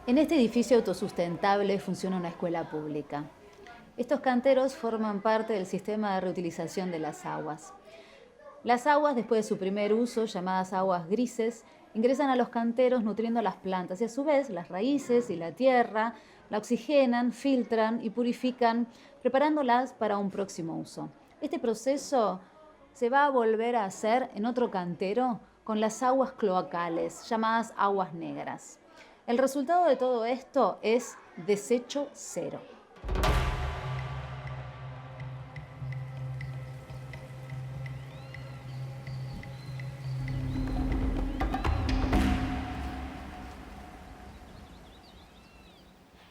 En este edificio autosustentable funciona una escuela pública. Estos canteros forman parte del sistema de reutilización de las aguas. Las aguas, después de su primer uso, llamadas aguas grises, ingresan a los canteros nutriendo las plantas y a su vez las raíces y la tierra la oxigenan, filtran y purifican, preparándolas para un próximo uso. Este proceso se va a volver a hacer en otro cantero con las aguas cloacales, llamadas aguas negras. El resultado de todo esto es desecho cero.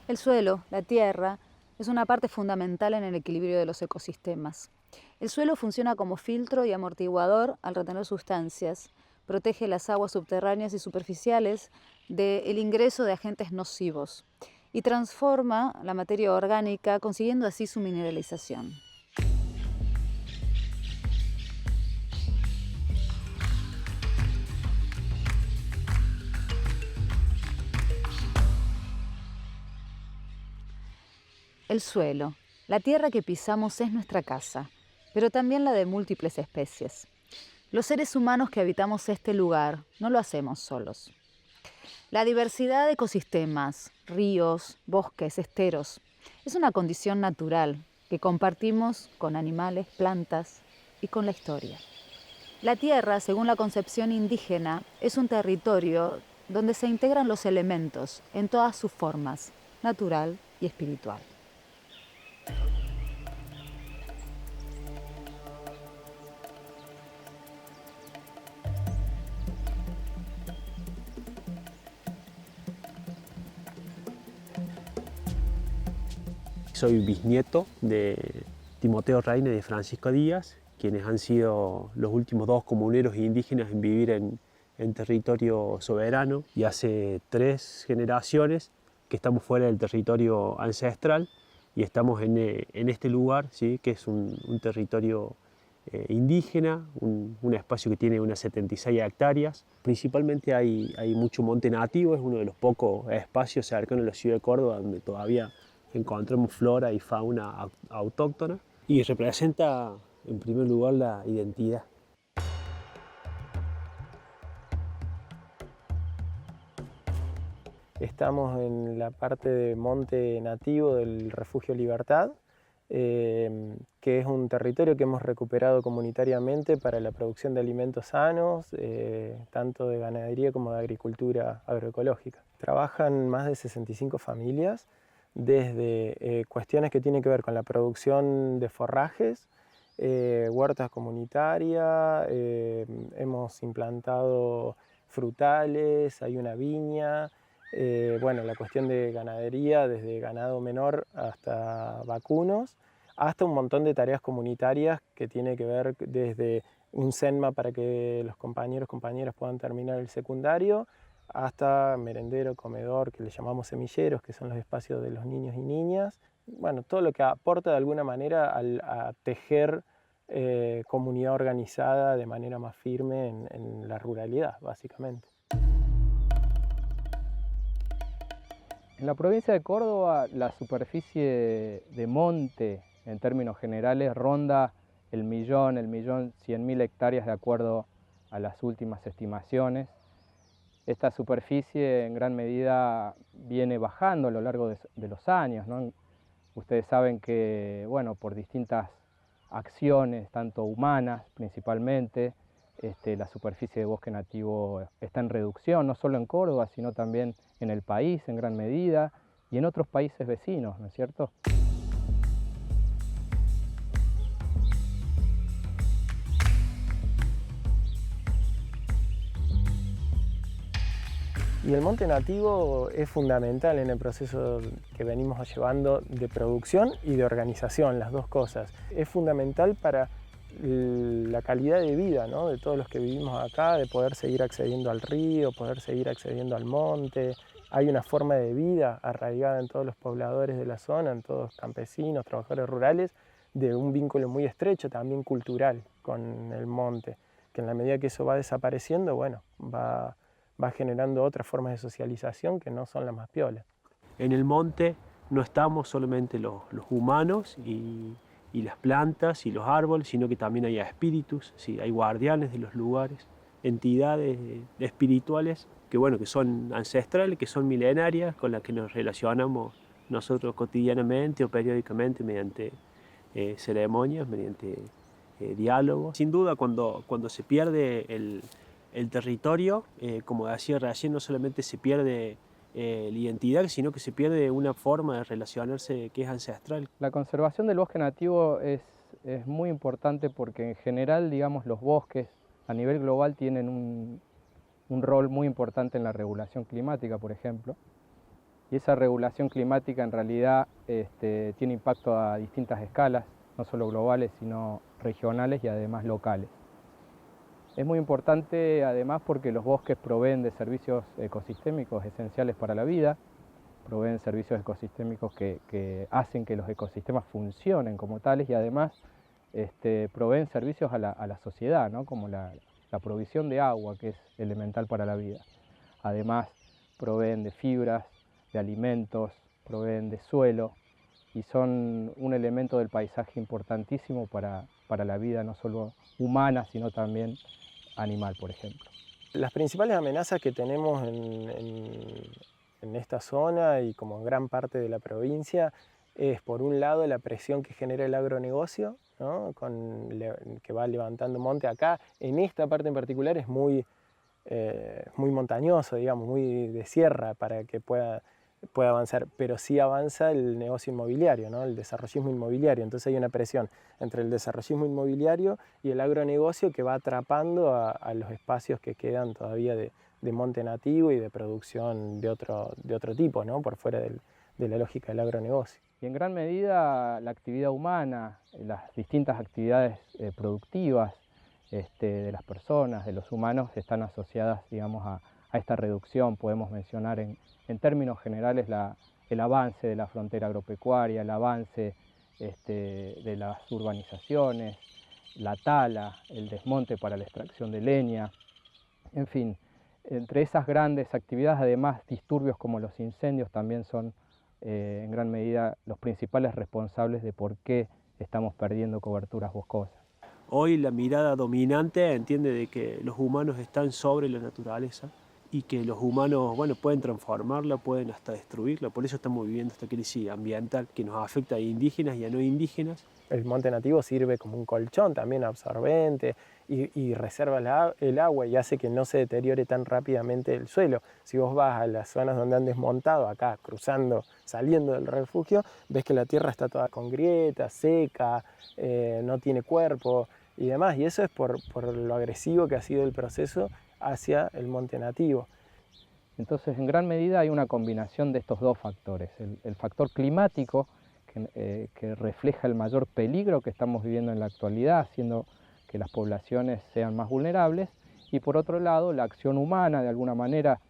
El suelo, la tierra, es una parte fundamental en el equilibrio de los ecosistemas. El suelo funciona como filtro y amortiguador al retener sustancias, protege las aguas subterráneas y superficiales del ingreso de agentes nocivos y transforma la materia orgánica, consiguiendo así su mineralización. El suelo, la tierra que pisamos es nuestra casa, pero también la de múltiples especies. Los seres humanos que habitamos este lugar no lo hacemos solos. La diversidad de ecosistemas, ríos, bosques, esteros, es una condición natural que compartimos con animales, plantas y con la historia. La tierra, según la concepción indígena, es un territorio donde se integran los elementos en todas sus formas, natural y espiritual. Soy bisnieto de Timoteo Reina y de Francisco Díaz, quienes han sido los últimos dos comuneros indígenas en vivir en territorio soberano, y hace 3 generaciones que estamos fuera del territorio ancestral y estamos en este lugar, ¿sí? Que es un territorio indígena, un espacio que tiene unas 76 hectáreas. Principalmente hay mucho monte nativo, es uno de los pocos espacios cercanos a la ciudad de Córdoba donde todavía encontramos flora y fauna autóctona, y representa en primer lugar la identidad. Estamos en la parte de monte nativo del Refugio Libertad, que es un territorio que hemos recuperado comunitariamente para la producción de alimentos sanos, tanto de ganadería como de agricultura agroecológica. Trabajan más de 65 familias, desde cuestiones que tienen que ver con la producción de forrajes, huertas comunitarias, hemos implantado frutales, hay una viña. Bueno, la cuestión de ganadería, desde ganado menor hasta vacunos, hasta un montón de tareas comunitarias que tiene que ver desde un CENMA para que los compañeros y compañeras puedan terminar el secundario, hasta merendero, comedor, que le llamamos semilleros, que son los espacios de los niños y niñas. Bueno, todo lo que aporta de alguna manera a tejer comunidad organizada de manera más firme en la ruralidad, básicamente. En la provincia de Córdoba, la superficie de monte, en términos generales, ronda el millón 100.000 hectáreas de acuerdo a las últimas estimaciones. Esta superficie en gran medida viene bajando a lo largo de los años, ¿no? Ustedes saben que, bueno, por distintas acciones, tanto humanas principalmente, la superficie de bosque nativo está en reducción, no solo en Córdoba, sino también en el país en gran medida y en otros países vecinos, ¿no es cierto? Y el monte nativo es fundamental en el proceso que venimos llevando de producción y de organización, las dos cosas. Es fundamental para la calidad de vida, ¿no?, de todos los que vivimos acá, de poder seguir accediendo al río, poder seguir accediendo al monte. Hay una forma de vida arraigada en todos los pobladores de la zona, en todos los campesinos, trabajadores rurales, de un vínculo muy estrecho también cultural con el monte, que en la medida que eso va desapareciendo, bueno, va va generando otras formas de socialización que no son las más piolas. En el monte no estamos solamente los humanos y las plantas y los árboles, sino que también hay espíritus, ¿sí? Hay guardianes de los lugares, entidades espirituales que, bueno, que son ancestrales, que son milenarias, con las que nos relacionamos nosotros cotidianamente o periódicamente mediante ceremonias, mediante diálogos. Sin duda, cuando se pierde el territorio, como decía recién, no solamente se pierde la identidad, sino que se pierde una forma de relacionarse que es ancestral. La conservación del bosque nativo es muy importante porque en general, digamos, los bosques a nivel global tienen un rol muy importante en la regulación climática, por ejemplo. Y esa regulación climática en realidad tiene impacto a distintas escalas, no solo globales, sino regionales y además locales. Es muy importante además porque los bosques proveen de servicios ecosistémicos esenciales para la vida, proveen servicios ecosistémicos que hacen que los ecosistemas funcionen como tales y además proveen servicios a la sociedad, ¿no? Como la provisión de agua, que es elemental para la vida. Además, proveen de fibras, de alimentos, proveen de suelo y son un elemento del paisaje importantísimo para la vida no solo humana, sino también animal, por ejemplo. Las principales amenazas que tenemos en esta zona y como en gran parte de la provincia es, por un lado, la presión que genera el agronegocio, ¿no? Que va levantando monte. Acá, en esta parte en particular, es muy montañoso, digamos, muy de sierra para que pueda avanzar, pero sí avanza el negocio inmobiliario, ¿no? El desarrollismo inmobiliario. Entonces hay una presión entre el desarrollismo inmobiliario y el agronegocio que va atrapando a los espacios que quedan todavía de monte nativo y de producción de otro tipo, ¿no? Por fuera de la lógica del agronegocio. Y en gran medida la actividad humana, las distintas actividades productivas de las personas, de los humanos, están asociadas, digamos, a esta reducción. Podemos mencionar en términos generales el avance de la frontera agropecuaria, el avance de las urbanizaciones, la tala, el desmonte para la extracción de leña, en fin. Entre esas grandes actividades, además, disturbios como los incendios también son en gran medida los principales responsables de por qué estamos perdiendo coberturas boscosas. Hoy la mirada dominante entiende de que los humanos están sobre la naturaleza y que los humanos, bueno, pueden transformarla, pueden hasta destruirla. Por eso estamos viviendo esta crisis ambiental que nos afecta a indígenas y a no indígenas. El monte nativo sirve como un colchón también absorbente y reserva el agua y hace que no se deteriore tan rápidamente el suelo. Si vos vas a las zonas donde han desmontado, acá cruzando, saliendo del refugio, ves que la tierra está toda con grietas, seca, no tiene cuerpo y demás. Y eso es por lo agresivo que ha sido el proceso hacia el monte nativo. Entonces, en gran medida hay una combinación de estos dos factores. El factor climático, que refleja el mayor peligro que estamos viviendo en la actualidad, haciendo que las poblaciones sean más vulnerables, y por otro lado la acción humana, de alguna manera,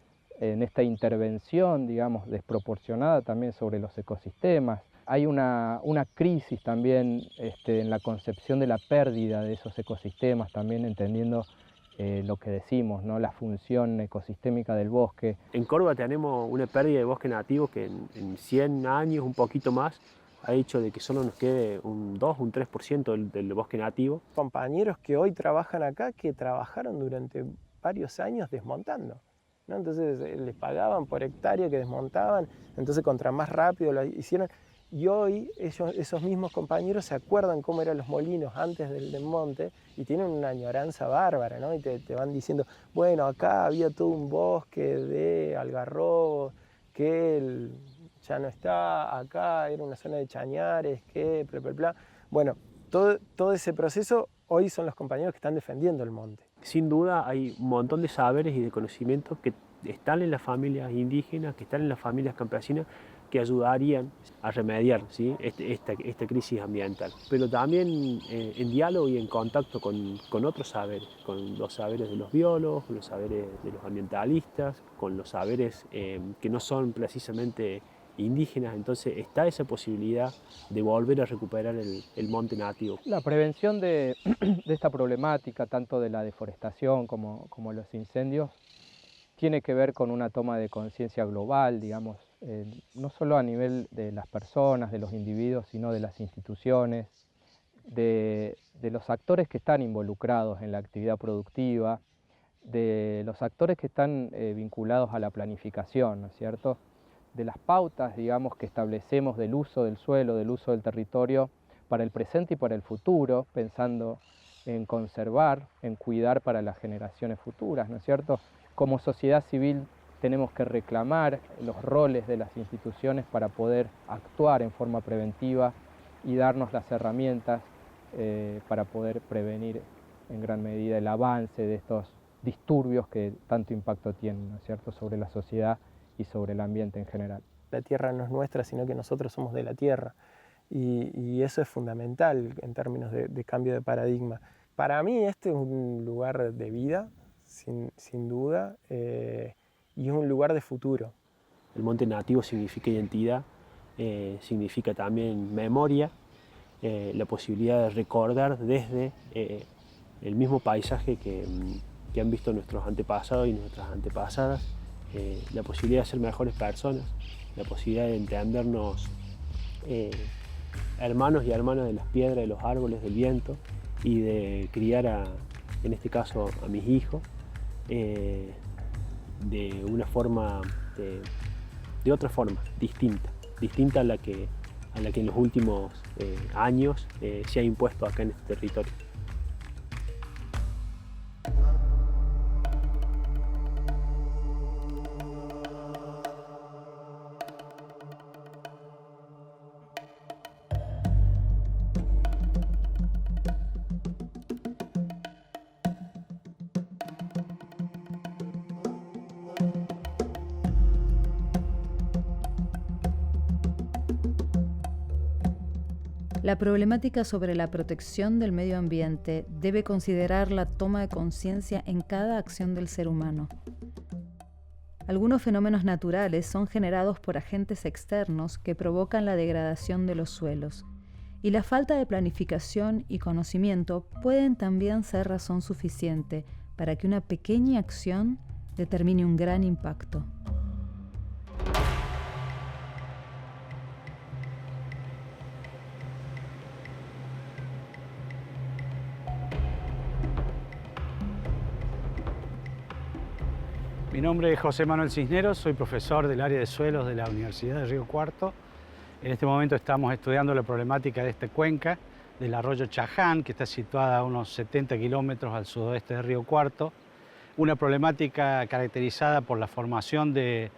en esta intervención, digamos, desproporcionada también sobre los ecosistemas. Hay una crisis también en la concepción de la pérdida de esos ecosistemas, también entendiendo lo que decimos, ¿no? La función ecosistémica del bosque. En Córdoba tenemos una pérdida de bosque nativo que en 100 años, un poquito más, ha hecho de que solo nos quede un 2, un 3% del bosque nativo. Compañeros que hoy trabajan acá, que trabajaron durante varios años desmontando, ¿no? Entonces les pagaban por hectárea que desmontaban, entonces contra más rápido lo hicieron. Y hoy esos mismos compañeros se acuerdan cómo eran los molinos antes del desmonte y tienen una añoranza bárbara, ¿no? Y te van diciendo, bueno, acá había todo un bosque de algarrobos que ya no está, acá era una zona de chañares, que bla, bla, bla. Bueno, todo ese proceso hoy son los compañeros que están defendiendo el monte. Sin duda hay un montón de saberes y de conocimientos que están en las familias indígenas, que están en las familias campesinas, que ayudarían a remediar, ¿sí? esta crisis ambiental. Pero también en diálogo y en contacto con otros saberes, con los saberes de los biólogos, con los saberes de los ambientalistas, con los saberes que no son precisamente indígenas. Entonces está esa posibilidad de volver a recuperar el monte nativo. La prevención de esta problemática, tanto de la deforestación como los incendios, tiene que ver con una toma de conciencia global, digamos, no solo a nivel de las personas, de los individuos, sino de las instituciones, de los actores que están involucrados en la actividad productiva, de los actores que están vinculados a la planificación, ¿no es cierto?, de las pautas, digamos, que establecemos del uso del suelo, del uso del territorio para el presente y para el futuro, pensando en conservar, en cuidar para las generaciones futuras, ¿no es cierto? Como sociedad civil tenemos que reclamar los roles de las instituciones para poder actuar en forma preventiva y darnos las herramientas para poder prevenir en gran medida el avance de estos disturbios que tanto impacto tienen, ¿no es cierto?, sobre la sociedad y sobre el ambiente en general. La tierra no es nuestra, sino que nosotros somos de la tierra. Y eso es fundamental en términos de cambio de paradigma. Para mí este es un lugar de vida, sin duda, y es un lugar de futuro. El monte nativo significa identidad, significa también memoria, la posibilidad de recordar desde el mismo paisaje que han visto nuestros antepasados y nuestras antepasadas, la posibilidad de ser mejores personas, la posibilidad de entendernos hermanos y hermanas de las piedras, de los árboles, del viento, y de criar, en este caso, a mis hijos de una forma, de otra forma, distinta a la que en los últimos años se ha impuesto acá en este territorio. La problemática sobre la protección del medio ambiente debe considerar la toma de conciencia en cada acción del ser humano. Algunos fenómenos naturales son generados por agentes externos que provocan la degradación de los suelos, y la falta de planificación y conocimiento pueden también ser razón suficiente para que una pequeña acción determine un gran impacto. Mi nombre es José Manuel Cisneros, soy profesor del área de suelos de la Universidad de Río Cuarto. En este momento estamos estudiando la problemática de esta cuenca del arroyo Chaján, que está situada a unos 70 kilómetros al sudoeste de Río Cuarto. Una problemática caracterizada por la formación de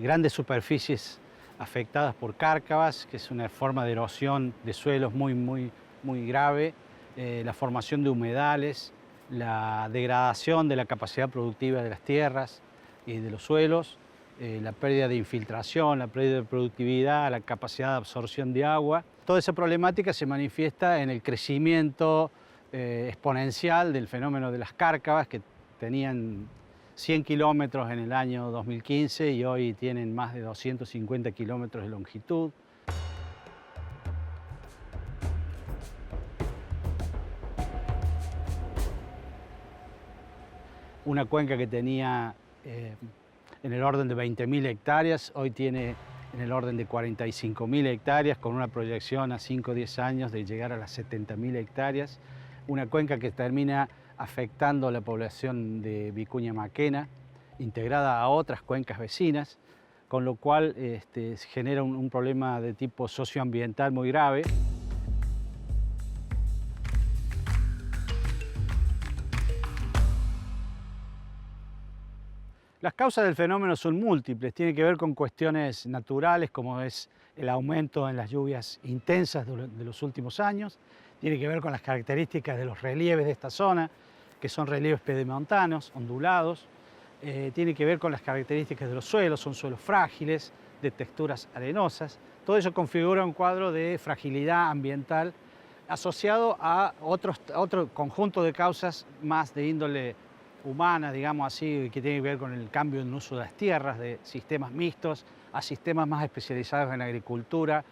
grandes superficies afectadas por cárcavas, que es una forma de erosión de suelos muy grave, la formación de humedales, la degradación de la capacidad productiva de las tierras y de los suelos, la pérdida de infiltración, la pérdida de productividad, la capacidad de absorción de agua. Toda esa problemática se manifiesta en el crecimiento exponencial del fenómeno de las cárcavas, que tenían 100 kilómetros en el año 2015 y hoy tienen más de 250 kilómetros de longitud. Una cuenca que tenía en el orden de 20.000 hectáreas, hoy tiene en el orden de 45.000 hectáreas, con una proyección a 5 o 10 años de llegar a las 70.000 hectáreas. Una cuenca que termina afectando a la población de Vicuña Maquena, integrada a otras cuencas vecinas, con lo cual se genera un problema de tipo socioambiental muy grave. Las causas del fenómeno son múltiples, tiene que ver con cuestiones naturales como es el aumento en las lluvias intensas de los últimos años, tiene que ver con las características de los relieves de esta zona, que son relieves pedemontanos, ondulados, tiene que ver con las características de los suelos, son suelos frágiles, de texturas arenosas. Todo eso configura un cuadro de fragilidad ambiental asociado a otro conjunto de causas más de índole humana, digamos así, que tiene que ver con el cambio en uso de las tierras, de sistemas mixtos a sistemas más especializados en agricultura,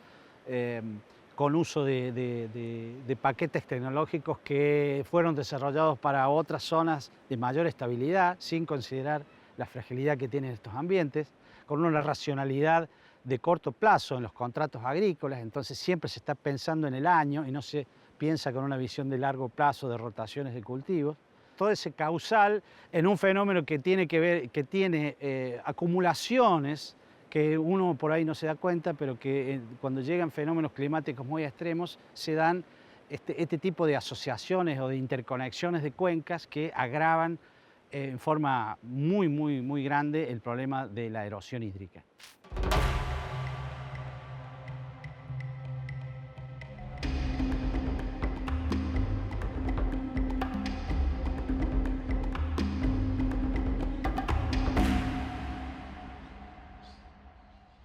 con uso de paquetes tecnológicos que fueron desarrollados para otras zonas de mayor estabilidad, sin considerar la fragilidad que tienen estos ambientes, con una racionalidad de corto plazo en los contratos agrícolas, entonces siempre se está pensando en el año y no se piensa con una visión de largo plazo de rotaciones de cultivos. Todo ese causal en un fenómeno que tiene que ver, que tiene acumulaciones que uno por ahí no se da cuenta, pero que cuando llegan fenómenos climáticos muy extremos se dan este tipo de asociaciones o de interconexiones de cuencas que agravan en forma muy grande el problema de la erosión hídrica.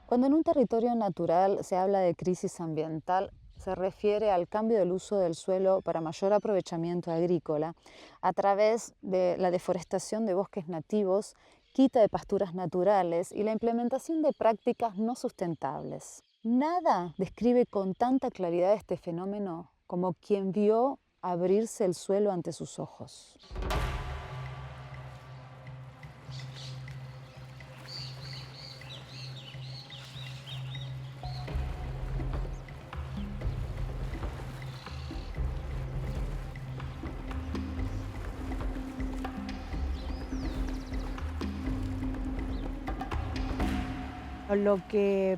Cuando en un territorio natural se habla de crisis ambiental, se refiere al cambio del uso del suelo para mayor aprovechamiento agrícola a través de la deforestación de bosques nativos, quita de pasturas naturales y la implementación de prácticas no sustentables. Nada describe con tanta claridad este fenómeno como quien vio abrirse el suelo ante sus ojos. Lo que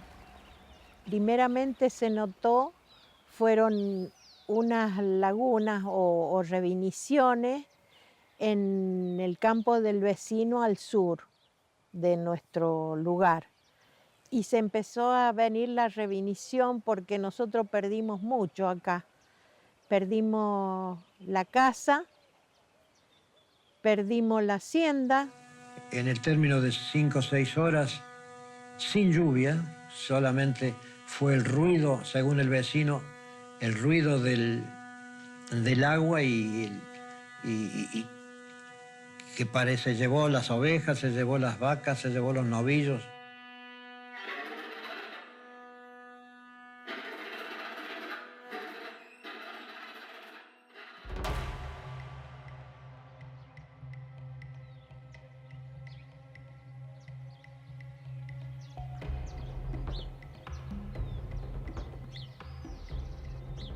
primeramente se notó fueron unas lagunas o reviniciones en el campo del vecino al sur de nuestro lugar. Y se empezó a venir la revinición porque nosotros perdimos mucho acá. Perdimos la casa, perdimos la hacienda. En el término de 5 o 6 horas, sin lluvia, solamente fue el ruido, según el vecino, el ruido del agua y que se llevó las ovejas, se llevó las vacas, se llevó los novillos.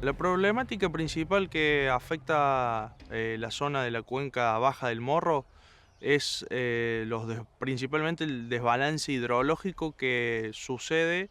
La problemática principal que afecta la zona de la cuenca baja del Morro es principalmente el desbalance hidrológico que sucede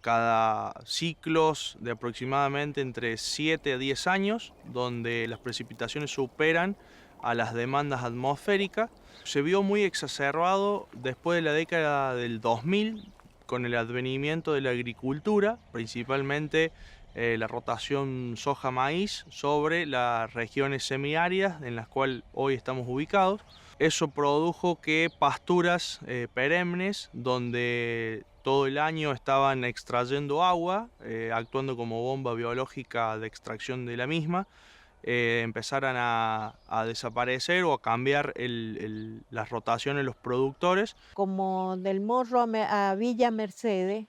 cada ciclos de aproximadamente entre 7 a 10 años, donde las precipitaciones superan a las demandas atmosféricas. Se vio muy exacerbado después de la década del 2000, con el advenimiento de la agricultura, principalmente la rotación soja-maíz sobre las regiones semiáridas en las cuales hoy estamos ubicados. Eso produjo que pasturas perennes, donde todo el año estaban extrayendo agua, actuando como bomba biológica de extracción de la misma, empezaran a desaparecer o a cambiar las rotaciones de los productores. Como del Morro a Villa Mercedes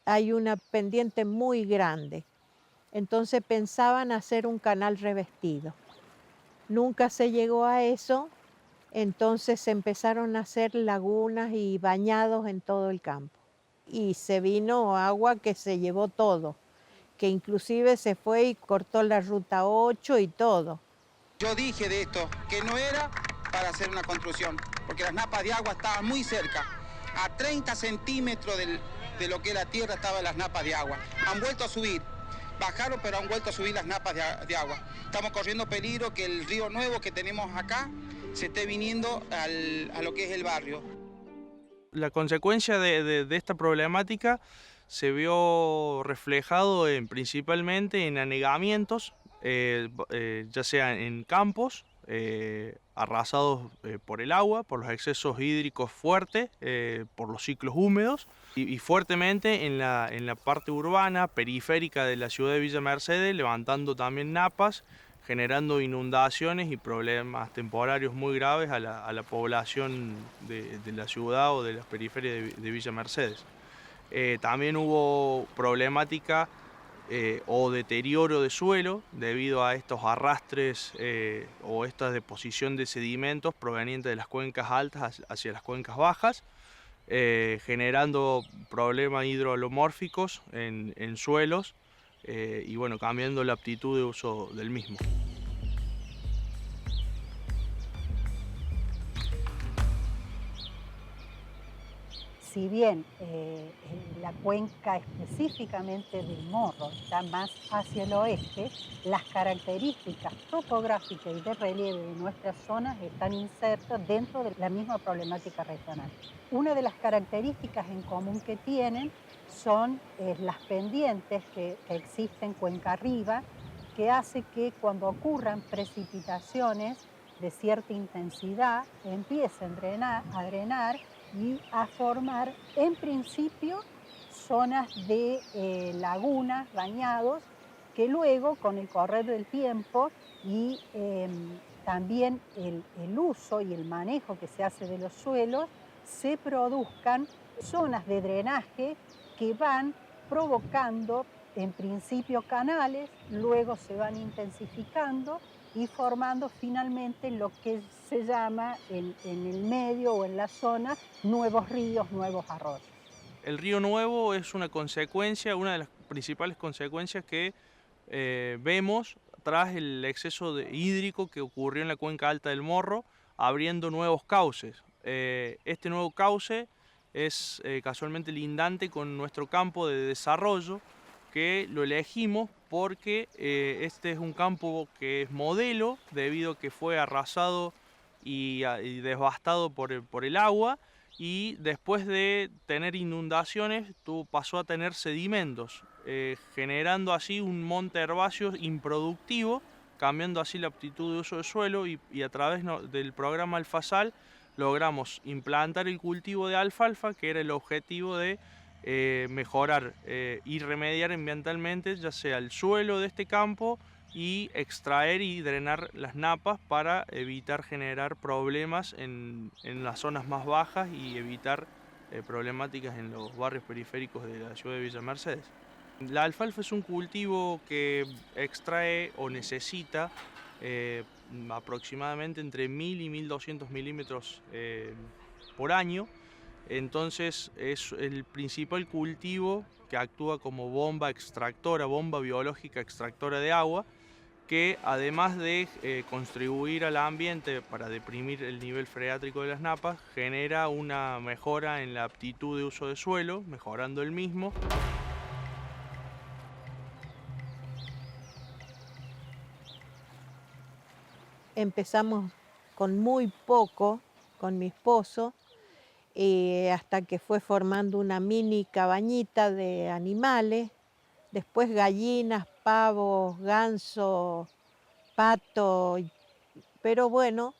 hay una pendiente muy grande, entonces pensaban hacer un canal revestido. Nunca se llegó a eso, entonces se empezaron a hacer lagunas y bañados en todo el campo. Y se vino agua que se llevó todo, que inclusive se fue y cortó la ruta 8 y todo. Yo dije de esto, que no era para hacer una construcción, porque las napas de agua estaban muy cerca. A 30 centímetros de lo que es la tierra estaban las napas de agua. Han vuelto a subir, bajaron, pero han vuelto a subir las napas de agua. Estamos corriendo peligro que el río nuevo que tenemos acá se esté viniendo a lo que es el barrio. La consecuencia de esta problemática se vio reflejado principalmente en anegamientos, ya sea en campos arrasados por el agua, por los excesos hídricos fuertes, por los ciclos húmedos, y fuertemente en la parte urbana, periférica de la ciudad de Villa Mercedes, levantando también napas, generando inundaciones y problemas temporarios muy graves a la población de la ciudad o de las periferias de Villa Mercedes. También hubo problemática o deterioro de suelo debido a estos arrastres o esta deposición de sedimentos provenientes de las cuencas altas hacia las cuencas bajas, generando problemas hidroalomórficos en suelos y bueno, cambiando la aptitud de uso del mismo. Si bien la cuenca específicamente del Morro está más hacia el oeste, las características topográficas y de relieve de nuestras zonas están insertas dentro de la misma problemática regional. Una de las características en común que tienen son las pendientes que existen cuenca arriba, que hace que cuando ocurran precipitaciones de cierta intensidad empiecen a drenar y a formar, en principio, zonas de lagunas, bañados, que luego, con el correr del tiempo y también el uso y el manejo que se hace de los suelos, se produzcan zonas de drenaje que van provocando, en principio, canales, luego se van intensificando y formando finalmente lo que se llama en el medio o en la zona nuevos ríos, nuevos arroyos. El río nuevo es una consecuencia, una de las principales consecuencias que vemos tras el exceso hídrico que ocurrió en la cuenca alta del Morro, abriendo nuevos cauces. Este nuevo cauce es casualmente lindante con nuestro campo de desarrollo, que lo elegimos porque este es un campo que es modelo debido a que fue arrasado y devastado por el agua, y después de tener inundaciones pasó a tener sedimentos, generando así un monte herbáceo improductivo, cambiando así la aptitud de uso del suelo, y a través del programa Alfasal logramos implantar el cultivo de alfalfa, que era el objetivo de mejorar y remediar ambientalmente ya sea el suelo de este campo y extraer y drenar las napas para evitar generar problemas en las zonas más bajas y evitar problemáticas en los barrios periféricos de la ciudad de Villa Mercedes. La alfalfa es un cultivo que extrae o necesita aproximadamente entre 1000 y 1200 milímetros por año. Entonces es el principal cultivo que actúa como bomba extractora, bomba biológica extractora de agua, que además de contribuir al ambiente para deprimir el nivel freátrico de las napas, genera una mejora en la aptitud de uso de suelo, mejorando el mismo. Empezamos con muy poco, con mi esposo, hasta que fue formando una mini cabañita de animales, después gallinas, pavos, ganso, pato, pero bueno,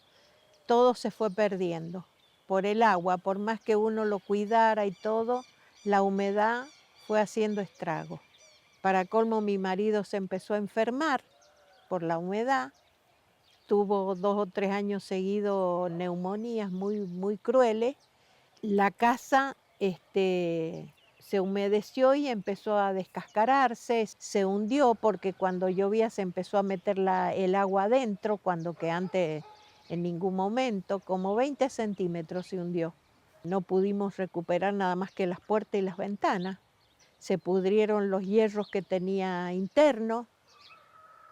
todo se fue perdiendo por el agua, por más que uno lo cuidara y todo, la humedad fue haciendo estragos. Para colmo, mi marido se empezó a enfermar por la humedad, tuvo 2 o 3 años seguidos neumonías muy crueles. La casa se humedeció y empezó a descascararse, se hundió porque cuando llovía se empezó a meter el agua adentro, cuando que antes en ningún momento, como 20 centímetros se hundió. No pudimos recuperar nada más que las puertas y las ventanas. Se pudrieron los hierros que tenía internos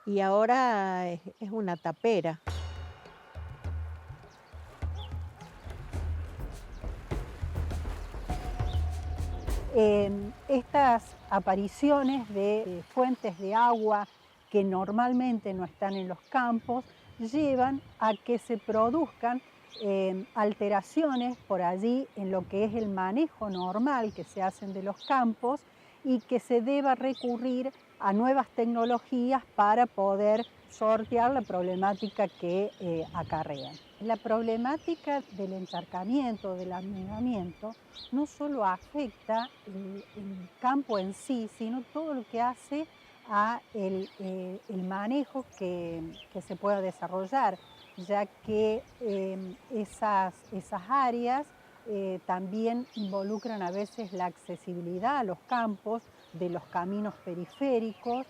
y ahora es una tapera. Estas apariciones de fuentes de agua que normalmente no están en los campos llevan a que se produzcan alteraciones por allí en lo que es el manejo normal que se hacen de los campos y que se deba recurrir a nuevas tecnologías para poder sortear la problemática que acarrean. La problemática del encharcamiento, del anegamiento, no solo afecta el campo en sí, sino todo lo que hace a el manejo que se pueda desarrollar, ya que esas áreas también involucran a veces la accesibilidad a los campos, de los caminos periféricos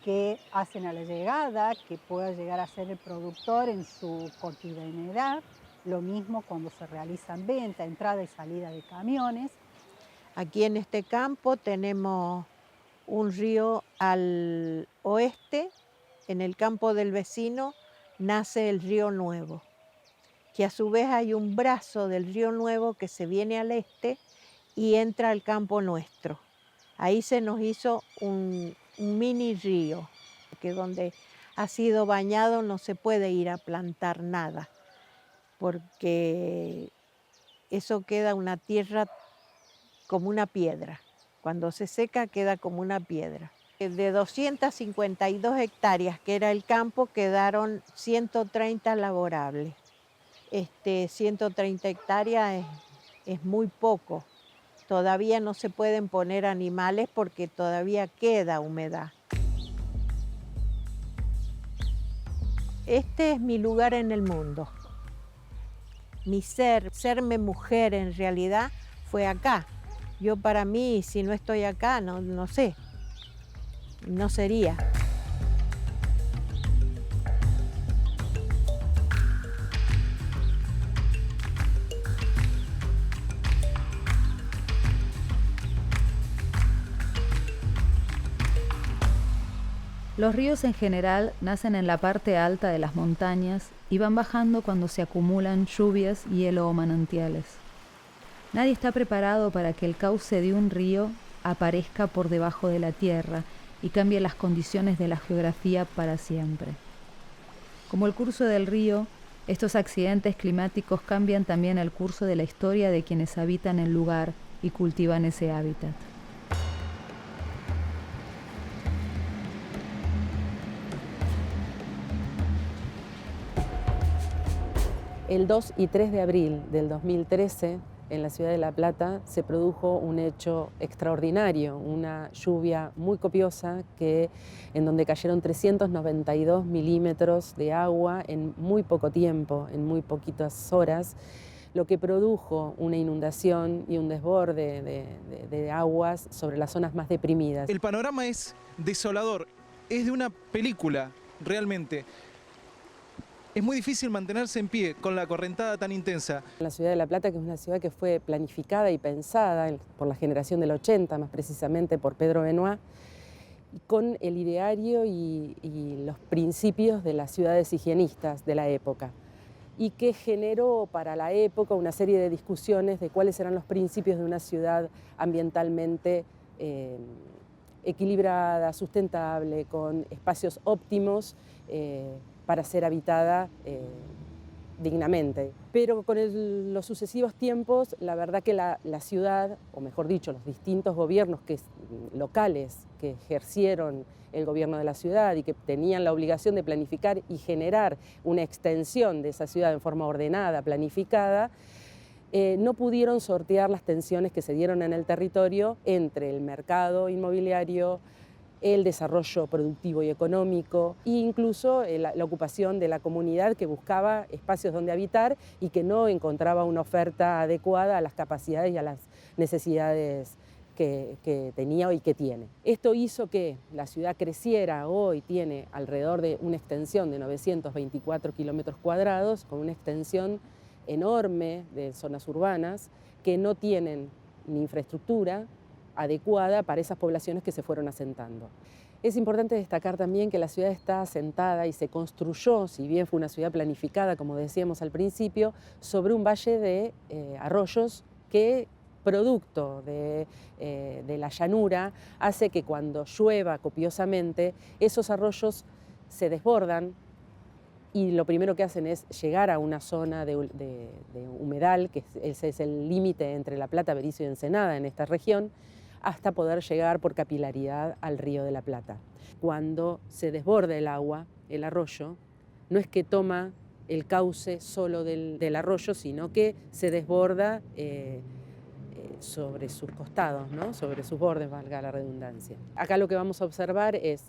que hacen a la llegada, que pueda llegar a ser el productor en su cotidianidad. Lo mismo cuando se realizan ventas, entrada y salida de camiones. Aquí en este campo tenemos un río al oeste. En el campo del vecino nace el río Nuevo, que a su vez hay un brazo del río Nuevo que se viene al este y entra al campo nuestro. Ahí se nos hizo un mini río, que donde ha sido bañado no se puede ir a plantar nada, porque eso queda una tierra como una piedra. Cuando se seca queda como una piedra. De 252 hectáreas que era el campo, quedaron 130 laborables. 130 hectáreas es muy poco. Todavía no se pueden poner animales porque todavía queda humedad. Este es mi lugar en el mundo. Mi serme mujer en realidad fue acá. Yo para mí, si no estoy acá, no sé, no sería. Los ríos en general nacen en la parte alta de las montañas y van bajando cuando se acumulan lluvias, hielo o manantiales. Nadie está preparado para que el cauce de un río aparezca por debajo de la tierra y cambie las condiciones de la geografía para siempre. Como el curso del río, estos accidentes climáticos cambian también el curso de la historia de quienes habitan el lugar y cultivan ese hábitat. El 2 y 3 de abril del 2013, en la ciudad de La Plata, se produjo un hecho extraordinario, una lluvia muy copiosa en donde cayeron 392 milímetros de agua en muy poco tiempo, en muy poquitas horas, lo que produjo una inundación y un desborde de aguas sobre las zonas más deprimidas. El panorama es desolador, es de una película, realmente. Es muy difícil mantenerse en pie con la correntada tan intensa. La ciudad de La Plata, que es una ciudad que fue planificada y pensada por la generación del 80, más precisamente por Pedro Benoit, con el ideario y los principios de las ciudades higienistas de la época, y que generó para la época una serie de discusiones de cuáles eran los principios de una ciudad ambientalmente equilibrada, sustentable, con espacios óptimos para ser habitada dignamente. Pero con los sucesivos tiempos, la verdad que la ciudad, o mejor dicho, los distintos gobiernos locales que ejercieron el gobierno de la ciudad y que tenían la obligación de planificar y generar una extensión de esa ciudad en forma ordenada, planificada, no pudieron sortear las tensiones que se dieron en el territorio entre el mercado inmobiliario, el desarrollo productivo y económico e incluso la ocupación de la comunidad que buscaba espacios donde habitar y que no encontraba una oferta adecuada a las capacidades y a las necesidades que tenía y que tiene. Esto hizo que la ciudad creciera. Hoy tiene alrededor de una extensión de 924 kilómetros cuadrados, con una extensión enorme de zonas urbanas que no tienen ni infraestructura adecuada para esas poblaciones que se fueron asentando. Es importante destacar también que la ciudad está asentada y se construyó, si bien fue una ciudad planificada, como decíamos al principio, sobre un valle de arroyos que, producto de la llanura, hace que cuando llueva copiosamente, esos arroyos se desbordan y lo primero que hacen es llegar a una zona de humedal, que ese es el límite entre La Plata, Berisso y Ensenada en esta región, hasta poder llegar por capilaridad al río de la Plata. Cuando se desborda el agua, el arroyo, no es que toma el cauce solo del arroyo, sino que se desborda sobre sus costados, ¿no? Sobre sus bordes, valga la redundancia. Acá lo que vamos a observar es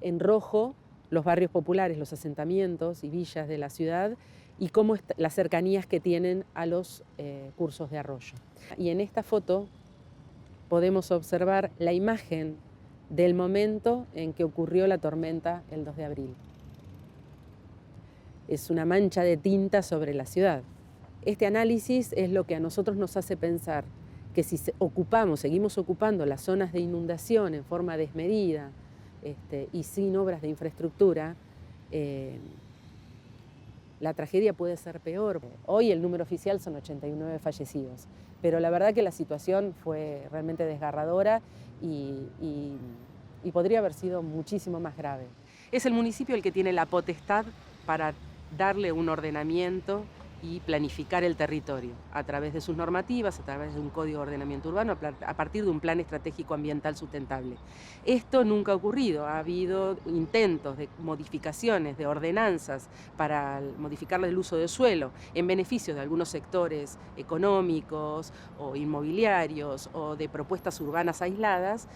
en rojo los barrios populares, los asentamientos y villas de la ciudad y cómo las cercanías que tienen a los cursos de arroyo. Y en esta foto podemos observar la imagen del momento en que ocurrió la tormenta el 2 de abril. Es una mancha de tinta sobre la ciudad. Este análisis es lo que a nosotros nos hace pensar que si seguimos ocupando las zonas de inundación en forma desmedida y sin obras de infraestructura, la tragedia puede ser peor. Hoy el número oficial son 89 fallecidos, pero la verdad que la situación fue realmente desgarradora y podría haber sido muchísimo más grave. Es el municipio el que tiene la potestad para darle un ordenamiento y planificar el territorio a través de sus normativas, a través de un código de ordenamiento urbano, a partir de un plan estratégico ambiental sustentable. Esto nunca ha ocurrido, ha habido intentos de modificaciones, de ordenanzas para modificar el uso de suelo en beneficio de algunos sectores económicos o inmobiliarios o de propuestas urbanas aisladas,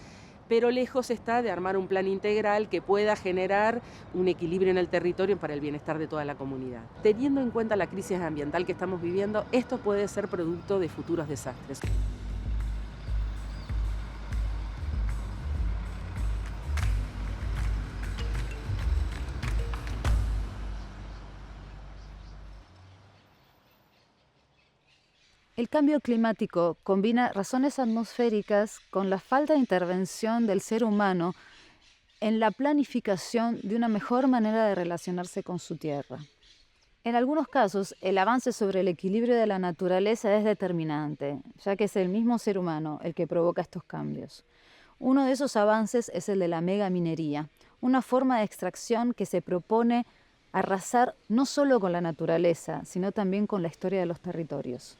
pero lejos está de armar un plan integral que pueda generar un equilibrio en el territorio para el bienestar de toda la comunidad. Teniendo en cuenta la crisis ambiental que estamos viviendo, esto puede ser producto de futuros desastres. El cambio climático combina razones atmosféricas con la falta de intervención del ser humano en la planificación de una mejor manera de relacionarse con su tierra. En algunos casos, el avance sobre el equilibrio de la naturaleza es determinante, ya que es el mismo ser humano el que provoca estos cambios. Uno de esos avances es el de la megaminería, una forma de extracción que se propone arrasar no solo con la naturaleza, sino también con la historia de los territorios.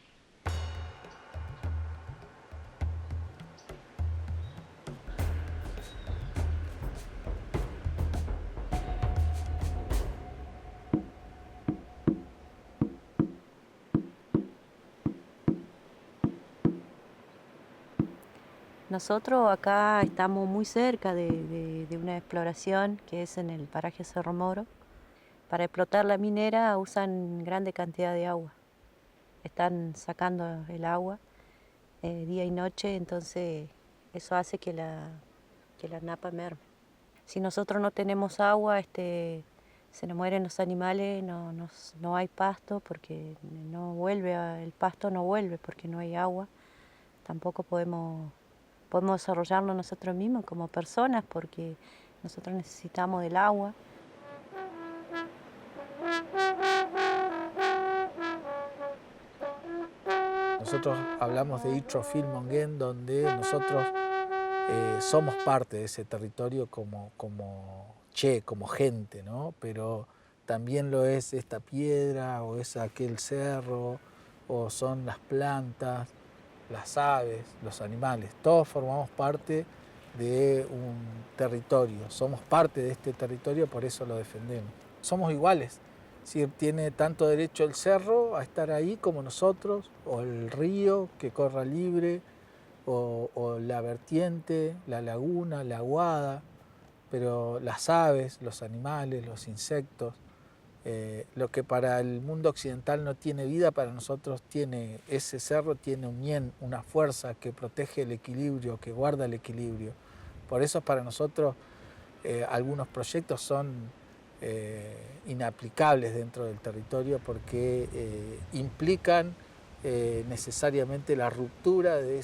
Nosotros acá estamos muy cerca de una exploración que es en el paraje Cerro Moro. Para explotar la minera usan grande cantidad de agua. Están sacando el agua día y noche, entonces eso hace que la napa merme. Si nosotros no tenemos agua, se nos mueren los animales, no hay pasto porque el pasto no vuelve porque no hay agua. Tampoco podemos desarrollarnos nosotros mismos como personas porque nosotros necesitamos del agua. Nosotros hablamos de Itrofil Monguén, donde nosotros somos parte de ese territorio como gente, ¿no? Pero también lo es esta piedra, o es aquel cerro, o son las plantas, las aves, los animales. Todos formamos parte de un territorio, somos parte de este territorio, por eso lo defendemos. Somos iguales. Si tiene tanto derecho el cerro a estar ahí como nosotros, o el río que corra libre, o la vertiente, la laguna, la aguada, pero las aves, los animales, los insectos, lo que para el mundo occidental no tiene vida, para nosotros ese cerro tiene un yin, una fuerza que protege el equilibrio, que guarda el equilibrio. Por eso para nosotros algunos proyectos son inaplicables dentro del territorio porque implican necesariamente la ruptura de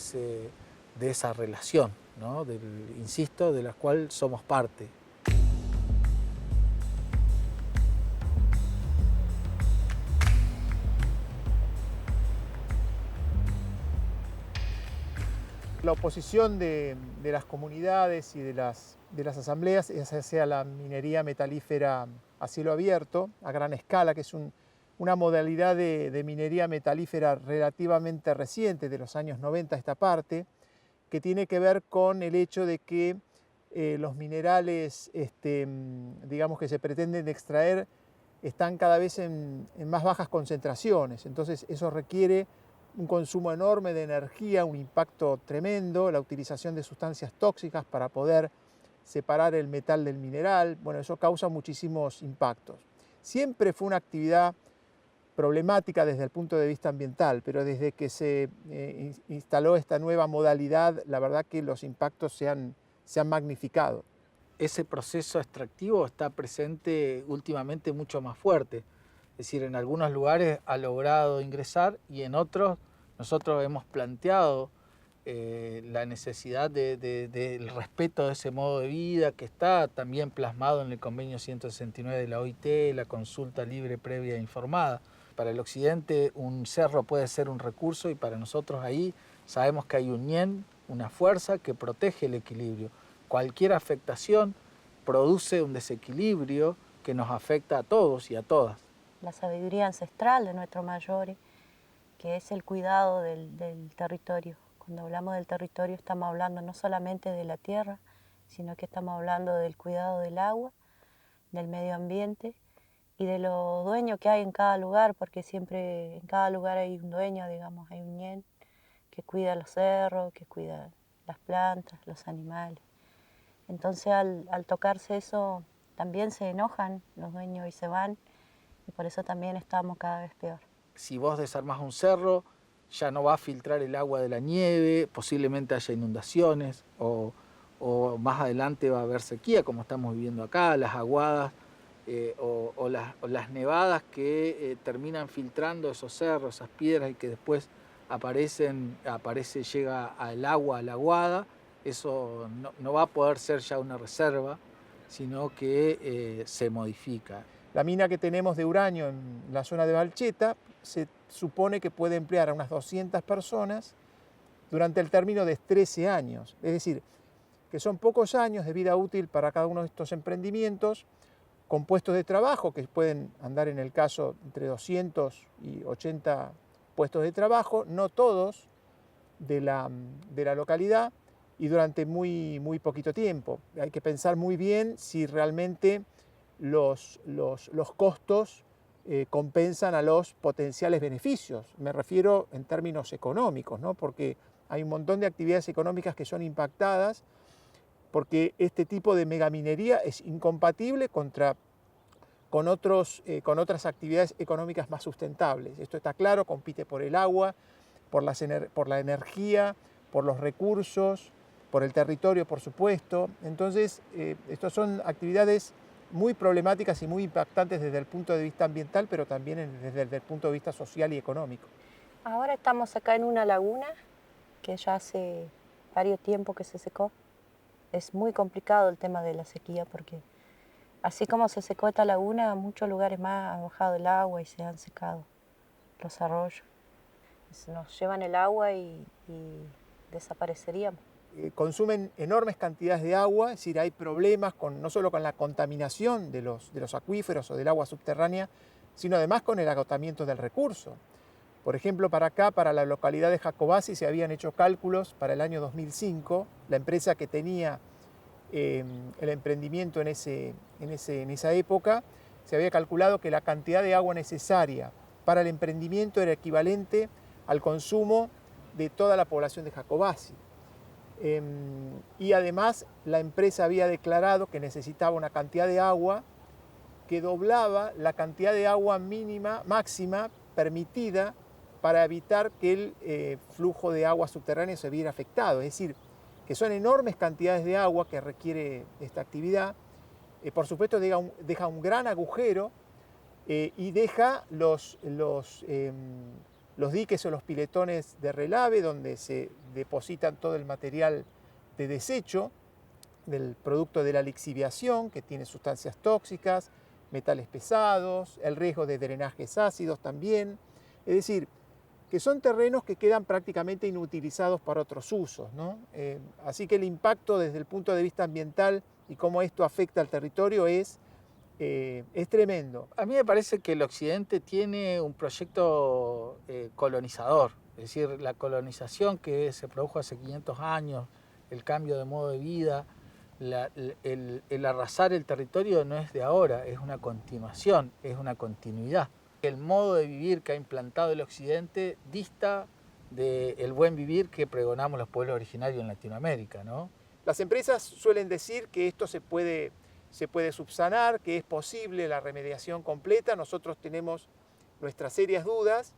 esa relación, ¿no? Insisto, de la cual somos parte. La oposición de las comunidades y de las asambleas es hacia la minería metalífera a cielo abierto, a gran escala, que es una modalidad de minería metalífera relativamente reciente, de los años 90 a esta parte, que tiene que ver con el hecho de que los minerales digamos que se pretenden extraer están cada vez en más bajas concentraciones, entonces eso requiere un consumo enorme de energía, un impacto tremendo, la utilización de sustancias tóxicas para poder separar el metal del mineral. Bueno, eso causa muchísimos impactos. Siempre fue una actividad problemática desde el punto de vista ambiental, pero desde que se instaló esta nueva modalidad, la verdad que los impactos se han se han magnificado. Ese proceso extractivo está presente últimamente mucho más fuerte. Es decir, en algunos lugares ha logrado ingresar y en otros nosotros hemos planteado la necesidad del respeto de ese modo de vida que está también plasmado en el convenio 169 de la OIT, la consulta libre, previa e informada. Para el occidente un cerro puede ser un recurso y para nosotros ahí sabemos que hay un ñen, una fuerza que protege el equilibrio. Cualquier afectación produce un desequilibrio que nos afecta a todos y a todas. La sabiduría ancestral de nuestros mayores, que es el cuidado del territorio. Cuando hablamos del territorio estamos hablando no solamente de la tierra, sino que estamos hablando del cuidado del agua, del medio ambiente y de los dueños que hay en cada lugar, porque siempre en cada lugar hay un dueño, digamos, hay un ñen que cuida los cerros, que cuida las plantas, los animales. Entonces al tocarse eso también se enojan los dueños y se van, y por eso también estamos cada vez peor. Si vos desarmás un cerro, ya no va a filtrar el agua de la nieve, posiblemente haya inundaciones o más adelante va a haber sequía, como estamos viviendo acá, las aguadas o las nevadas que terminan filtrando esos cerros, esas piedras y que después llega al agua, a la aguada. Eso no va a poder ser ya una reserva, sino que se modifica. La mina que tenemos de uranio en la zona de Valcheta se supone que puede emplear a unas 200 personas durante el término de 13 años. Es decir, que son pocos años de vida útil para cada uno de estos emprendimientos, con puestos de trabajo que pueden andar en el caso entre 200 y 80 puestos de trabajo, no todos de la localidad, y durante muy poquito tiempo. Hay que pensar muy bien si realmente los costos compensan a los potenciales beneficios. Me refiero en términos económicos, ¿no? Porque hay un montón de actividades económicas que son impactadas porque este tipo de megaminería es incompatible con otras actividades económicas más sustentables. Esto está claro, compite por el agua, por la energía, por los recursos, por el territorio, por supuesto. Entonces, estas son actividades muy problemáticas y muy impactantes desde el punto de vista ambiental, pero también desde el punto de vista social y económico. Ahora estamos acá en una laguna que ya hace varios tiempo que se secó. Es muy complicado el tema de la sequía porque así como se secó esta laguna, muchos lugares más ha bajado el agua y se han secado los arroyos. Nos llevan el agua y desapareceríamos. Consumen enormes cantidades de agua, es decir, hay problemas no solo con la contaminación de los acuíferos o del agua subterránea, sino además con el agotamiento del recurso. Por ejemplo, para la localidad de Jacobasi se habían hecho cálculos para el año 2005, la empresa que tenía el emprendimiento en esa época, se había calculado que la cantidad de agua necesaria para el emprendimiento era equivalente al consumo de toda la población de Jacobasi. Y además la empresa había declarado que necesitaba una cantidad de agua que doblaba la cantidad de agua máxima permitida para evitar que el flujo de agua subterránea se viera afectado. Es decir, que son enormes cantidades de agua que requiere esta actividad. Por supuesto deja un gran agujero y deja los diques o los piletones de relave donde se depositan todo el material de desecho del producto de la lixiviación, que tiene sustancias tóxicas, metales pesados, el riesgo de drenajes ácidos también. Es decir, que son terrenos que quedan prácticamente inutilizados para otros usos, ¿no? Así que el impacto desde el punto de vista ambiental y cómo esto afecta al territorio es tremendo. A mí me parece que el occidente tiene un proyecto colonizador, es decir, la colonización que se produjo hace 500 años, el cambio de modo de vida, el arrasar el territorio no es de ahora, es una continuación, es una continuidad. El modo de vivir que ha implantado el occidente dista del buen vivir que pregonamos los pueblos originarios en Latinoamérica, ¿no? Las empresas suelen decir que esto se puede subsanar, que es posible la remediación completa. Nosotros tenemos nuestras serias dudas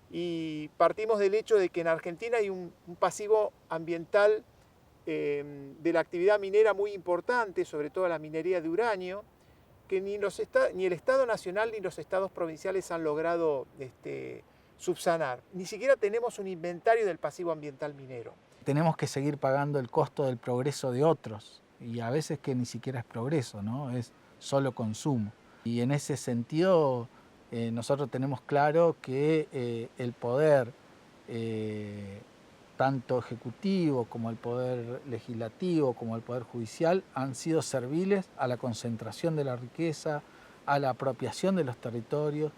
y partimos del hecho de que en Argentina hay un pasivo ambiental de la actividad minera muy importante, sobre todo la minería de uranio, que ni el Estado Nacional ni los estados provinciales han logrado subsanar. Ni siquiera tenemos un inventario del pasivo ambiental minero. Tenemos que seguir pagando el costo del progreso de otros, y a veces que ni siquiera es progreso, ¿no? Es solo consumo. Y en ese sentido nosotros tenemos claro que el poder tanto ejecutivo como el poder legislativo como el poder judicial han sido serviles a la concentración de la riqueza, a la apropiación de los territorios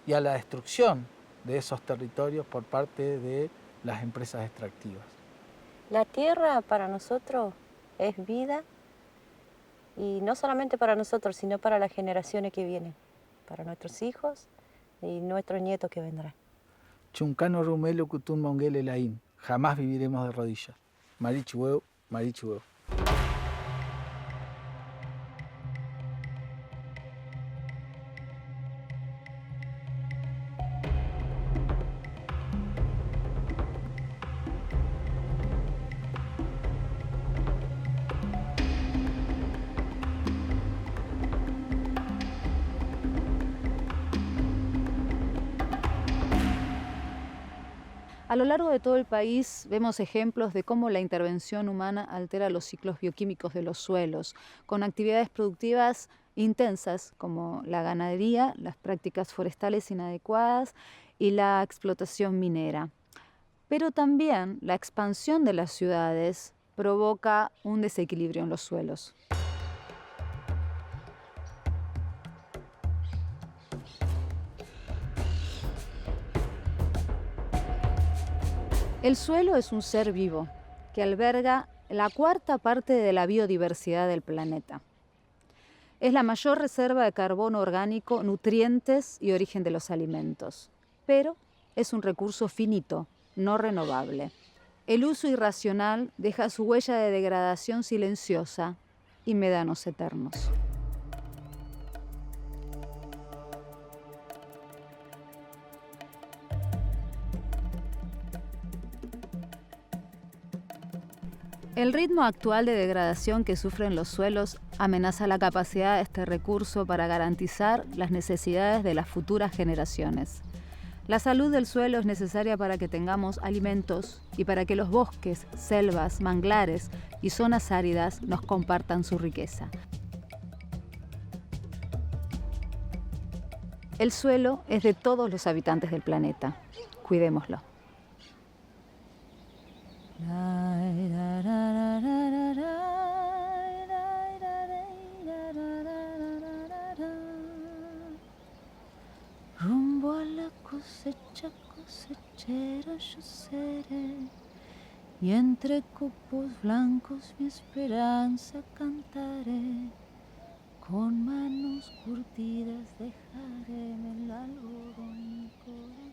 y a la destrucción de esos territorios por parte de las empresas extractivas. La tierra para nosotros es vida, y no solamente para nosotros, sino para las generaciones que vienen, para nuestros hijos y nuestros nietos que vendrán. Chuncano rumelo kutun mongele laín. Jamás viviremos de rodillas. Marichueu, marichueu. A lo largo de todo el país vemos ejemplos de cómo la intervención humana altera los ciclos bioquímicos de los suelos, con actividades productivas intensas como la ganadería, las prácticas forestales inadecuadas y la explotación minera. Pero también la expansión de las ciudades provoca un desequilibrio en los suelos. El suelo es un ser vivo que alberga la cuarta parte de la biodiversidad del planeta. Es la mayor reserva de carbono orgánico, nutrientes y origen de los alimentos, pero es un recurso finito, no renovable. El uso irracional deja su huella de degradación silenciosa y médanos eternos. El ritmo actual de degradación que sufren los suelos amenaza la capacidad de este recurso para garantizar las necesidades de las futuras generaciones. La salud del suelo es necesaria para que tengamos alimentos y para que los bosques, selvas, manglares y zonas áridas nos compartan su riqueza. El suelo es de todos los habitantes del planeta. Cuidémoslo. Rumbo a la cosecha, cosechera yo seré, y entre copos blancos mi esperanza cantaré. Con manos curtidas dejaré en el algodón mi corazón.